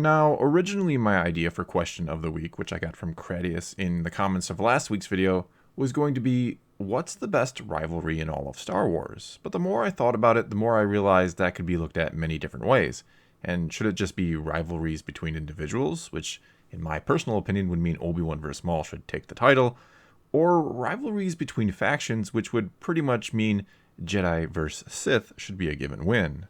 Now, originally my idea for question of the week, which I got from Cradius in the comments of last week's video, was going to be, what's the best rivalry in all of Star Wars? But the more I thought about it, the more I realized that could be looked at many different ways. And should it just be rivalries between individuals, which in my personal opinion would mean Obi-Wan vs. Maul should take the title, or rivalries between factions, which would pretty much mean Jedi vs. Sith should be a given win.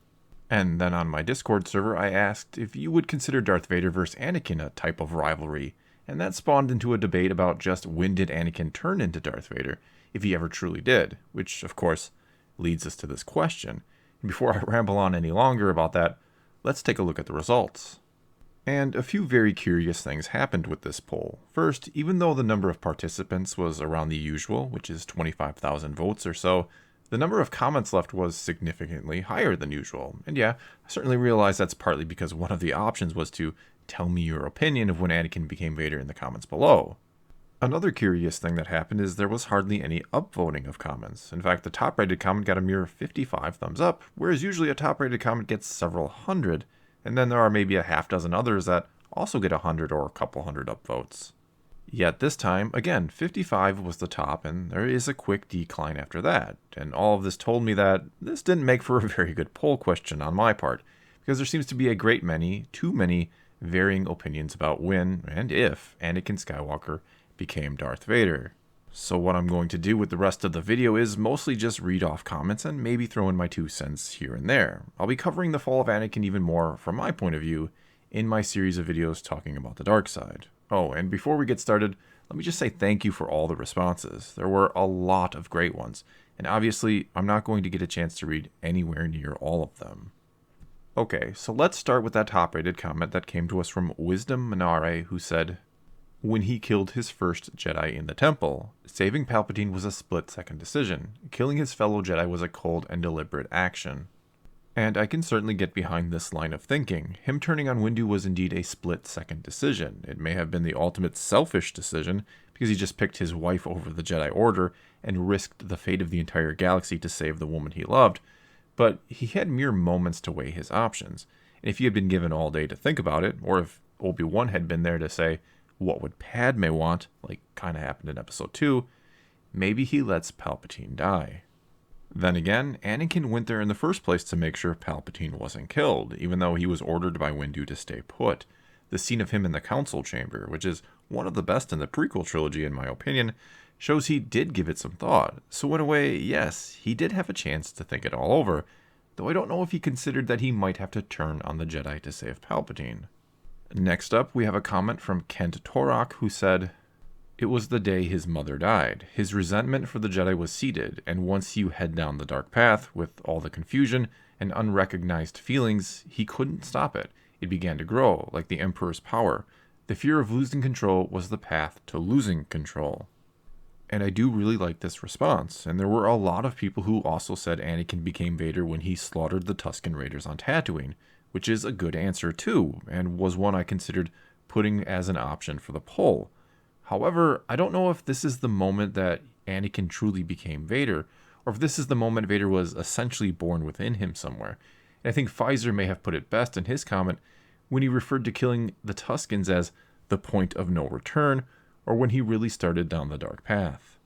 And then on my Discord server, I asked if you would consider Darth Vader vs. Anakin a type of rivalry, and that spawned into a debate about just when did Anakin turn into Darth Vader, if he ever truly did, which, of course, leads us to this question. And before I ramble on any longer about that, let's take a look at the results. And a few very curious things happened with this poll. First, even though the number of participants was around the usual, which is 25,000 votes or so, the number of comments left was significantly higher than usual. And yeah, I certainly realize that's partly because one of the options was to tell me your opinion of when Anakin became Vader in the comments below. Another curious thing that happened is there was hardly any upvoting of comments. In fact, the top-rated comment got a mere 55 thumbs up, whereas usually a top-rated comment gets several hundred, and then there are maybe a half dozen others that also get 100 or a couple hundred upvotes. Yet this time, again, 55 was the top, and there is a quick decline after that. And all of this told me that this didn't make for a very good poll question on my part, because there seems to be a great many, too many, varying opinions about when, and if, Anakin Skywalker became Darth Vader. So what I'm going to do with the rest of the video is mostly just read off comments and maybe throw in my 2 cents here and there. I'll be covering the fall of Anakin even more from my point of view in my series of videos talking about the dark side. Oh, and before we get started, let me just say thank you for all the responses. There were a lot of great ones, and obviously I'm not going to get a chance to read anywhere near all of them. Okay, so let's start with that top-rated comment that came to us from Wisdom Minare, who said, when he killed his first Jedi in the temple, saving Palpatine was a split-second decision. Killing his fellow Jedi was a cold and deliberate action. And I can certainly get behind this line of thinking. Him turning on Windu was indeed a split-second decision. It may have been the ultimate selfish decision, because he just picked his wife over the Jedi Order and risked the fate of the entire galaxy to save the woman he loved, but he had mere moments to weigh his options. And if he had been given all day to think about it, or if Obi-Wan had been there to say, what would Padme want, like kind of happened in Episode 2, maybe he lets Palpatine die. Then again, Anakin went there in the first place to make sure Palpatine wasn't killed, even though he was ordered by Windu to stay put. The scene of him in the council chamber, which is one of the best in the prequel trilogy in my opinion, shows he did give it some thought. So in a way, yes, he did have a chance to think it all over, though I don't know if he considered that he might have to turn on the Jedi to save Palpatine. Next up, we have a comment from Kent Torok, who said, it was the day his mother died. His resentment for the Jedi was seated, and once you head down the dark path, with all the confusion and unrecognized feelings, he couldn't stop it. It began to grow, like the Emperor's power. The fear of losing control was the path to losing control. And I do really like this response, and there were a lot of people who also said Anakin became Vader when he slaughtered the Tusken Raiders on Tatooine, which is a good answer too, and was one I considered putting as an option for the poll. However, I don't know if this is the moment that Anakin truly became Vader, or if this is the moment Vader was essentially born within him somewhere. And I think Pfizer may have put it best in his comment when he referred to killing the Tuskens as the point of no return, or when he really started down the dark path.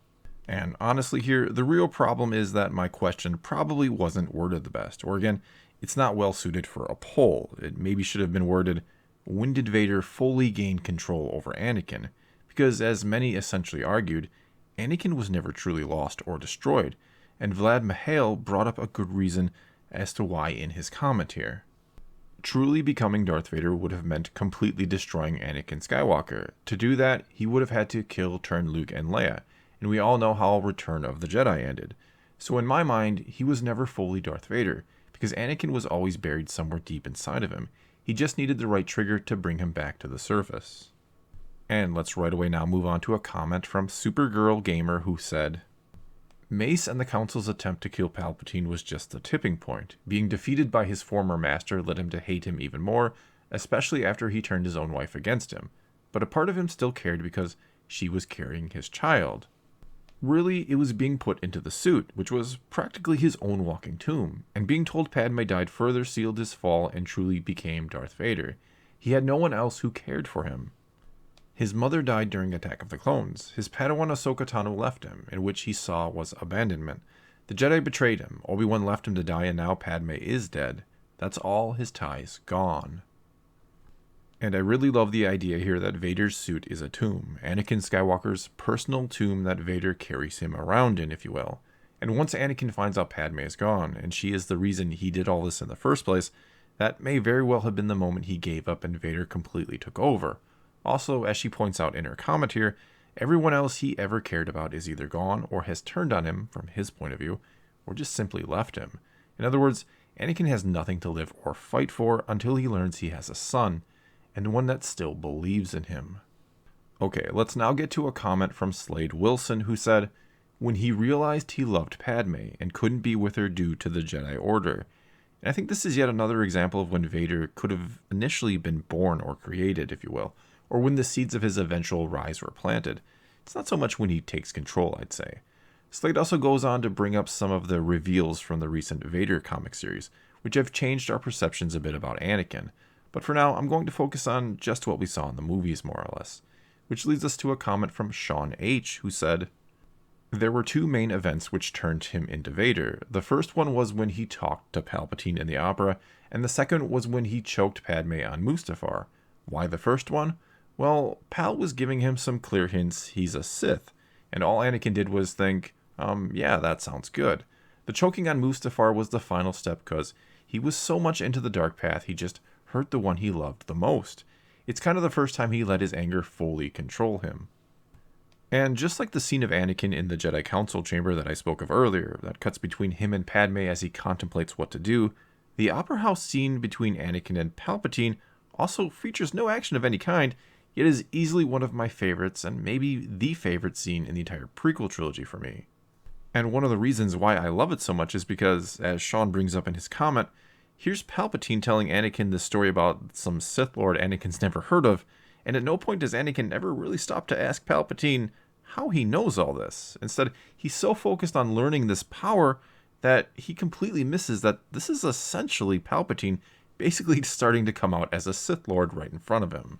And honestly here, the real problem is that my question probably wasn't worded the best, or again, it's not well suited for a poll. It maybe should have been worded, when did Vader fully gain control over Anakin? Because, as many essentially argued, Anakin was never truly lost or destroyed, and Vlad Mihail brought up a good reason as to why in his comment here. Truly becoming Darth Vader would have meant completely destroying Anakin Skywalker. To do that, he would have had to turn Luke and Leia, and we all know how Return of the Jedi ended. So in my mind, he was never fully Darth Vader, because Anakin was always buried somewhere deep inside of him. He just needed the right trigger to bring him back to the surface. And let's right away now move on to a comment from Supergirl Gamer, who said, Mace and the Council's attempt to kill Palpatine was just the tipping point. Being defeated by his former master led him to hate him even more, especially after he turned his own wife against him. But a part of him still cared because she was carrying his child. Really, it was being put into the suit, which was practically his own walking tomb, and being told Padme died further sealed his fall and truly became Darth Vader. He had no one else who cared for him. His mother died during Attack of the Clones. His Padawan Ahsoka Tano left him, and which he saw was abandonment. The Jedi betrayed him. Obi-Wan left him to die, and now Padme is dead. That's all his ties gone. And I really love the idea here that Vader's suit is a tomb, Anakin Skywalker's personal tomb that Vader carries him around in, if you will. And once Anakin finds out Padme is gone, and she is the reason he did all this in the first place, that may very well have been the moment he gave up and Vader completely took over. Also, as she points out in her comment here, everyone else he ever cared about is either gone or has turned on him, from his point of view, or just simply left him. In other words, Anakin has nothing to live or fight for until he learns he has a son, and one that still believes in him. Okay, let's now get to a comment from Slade Wilson, who said, when he realized he loved Padme and couldn't be with her due to the Jedi Order. And I think this is yet another example of when Vader could have initially been born or created, if you will, or when the seeds of his eventual rise were planted. It's not so much when he takes control, I'd say. Slade also goes on to bring up some of the reveals from the recent Vader comic series, which have changed our perceptions a bit about Anakin. But for now, I'm going to focus on just what we saw in the movies, more or less. Which leads us to a comment from Sean H., who said, there were two main events which turned him into Vader. The first one was when he talked to Palpatine in the opera, and the second was when he choked Padme on Mustafar. Why the first one? Well, Pal was giving him some clear hints he's a Sith, and all Anakin did was think, yeah, that sounds good. The choking on Mustafar was the final step because he was so much into the dark path he just hurt the one he loved the most. It's kind of the first time he let his anger fully control him. And just like the scene of Anakin in the Jedi Council chamber that I spoke of earlier, that cuts between him and Padme as he contemplates what to do, the Opera House scene between Anakin and Palpatine also features no action of any kind, yet is easily one of my favorites, and maybe the favorite scene in the entire prequel trilogy for me. And one of the reasons why I love it so much is because, as Sean brings up in his comment, here's Palpatine telling Anakin this story about some Sith Lord Anakin's never heard of, and at no point does Anakin ever really stop to ask Palpatine how he knows all this. Instead, he's so focused on learning this power that he completely misses that this is essentially Palpatine basically starting to come out as a Sith Lord right in front of him.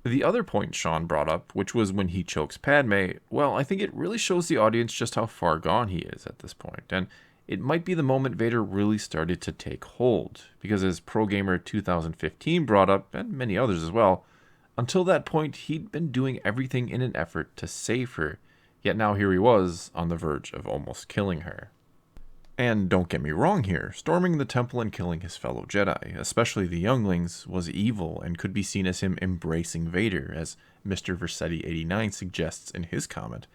The other point Sean brought up, which was when he chokes Padme, well, I think it really shows the audience just how far gone he is at this point, and it might be the moment Vader really started to take hold, because as ProGamer 2015 brought up, and many others as well, until that point he'd been doing everything in an effort to save her, yet now here he was on the verge of almost killing her. And don't get me wrong here, storming the temple and killing his fellow Jedi, especially the younglings, was evil and could be seen as him embracing Vader, as Mr. Versetti89 suggests in his comment.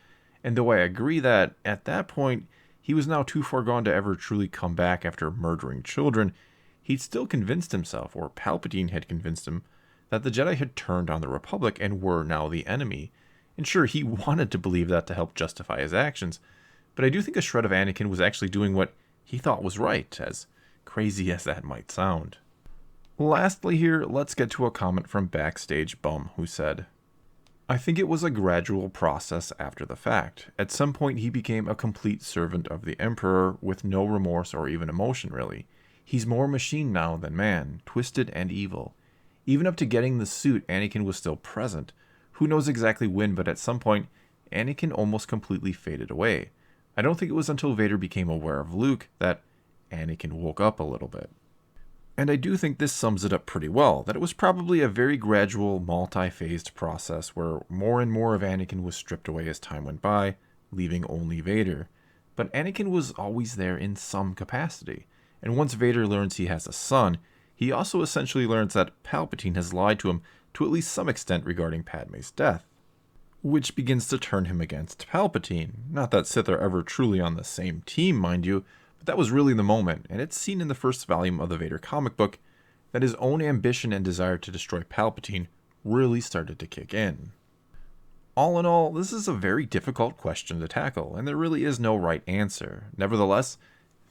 And though I agree that, at that point, he was now too far gone to ever truly come back after murdering children, he'd still convinced himself, or Palpatine had convinced him, that the Jedi had turned on the Republic and were now the enemy. And sure, he wanted to believe that to help justify his actions, but I do think a shred of Anakin was actually doing what he thought was right, as crazy as that might sound. Lastly here, let's get to a comment from Backstage Bum, who said, I think it was a gradual process after the fact. At some point he became a complete servant of the Emperor with no remorse or even emotion really. He's more machine now than man, twisted and evil. Even up to getting the suit, Anakin was still present. Who knows exactly when, but at some point, Anakin almost completely faded away. I don't think it was until Vader became aware of Luke that Anakin woke up a little bit. And I do think this sums it up pretty well, that it was probably a very gradual, multi-phased process where more and more of Anakin was stripped away as time went by, leaving only Vader. But Anakin was always there in some capacity, and once Vader learns he has a son, he also essentially learns that Palpatine has lied to him to at least some extent regarding Padme's death, which begins to turn him against Palpatine. Not that Sith are ever truly on the same team, mind you, but that was really the moment, and it's seen in the first volume of the Vader comic book that his own ambition and desire to destroy Palpatine really started to kick in. All in all, this is a very difficult question to tackle, and there really is no right answer. Nevertheless,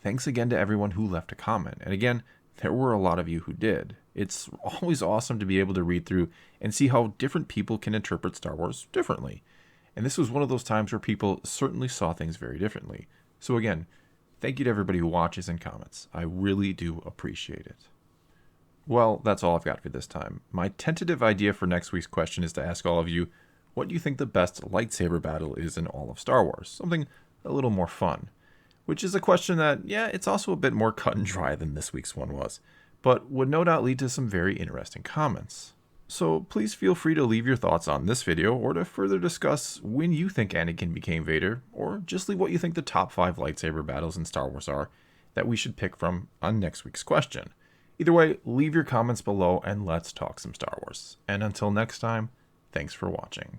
thanks again to everyone who left a comment, and again, there were a lot of you who did. It's always awesome to be able to read through and see how different people can interpret Star Wars differently. And this was one of those times where people certainly saw things very differently. So again, thank you to everybody who watches and comments. I really do appreciate it. Well, that's all I've got for this time. My tentative idea for next week's question is to ask all of you, what do you think the best lightsaber battle is in all of Star Wars? Something a little more fun. Which is a question that, yeah, it's also a bit more cut and dry than this week's one was, but would no doubt lead to some very interesting comments. So please feel free to leave your thoughts on this video or to further discuss when you think Anakin became Vader, or just leave what you think the top 5 lightsaber battles in Star Wars are that we should pick from on next week's question. Either way, leave your comments below and let's talk some Star Wars. And until next time, thanks for watching.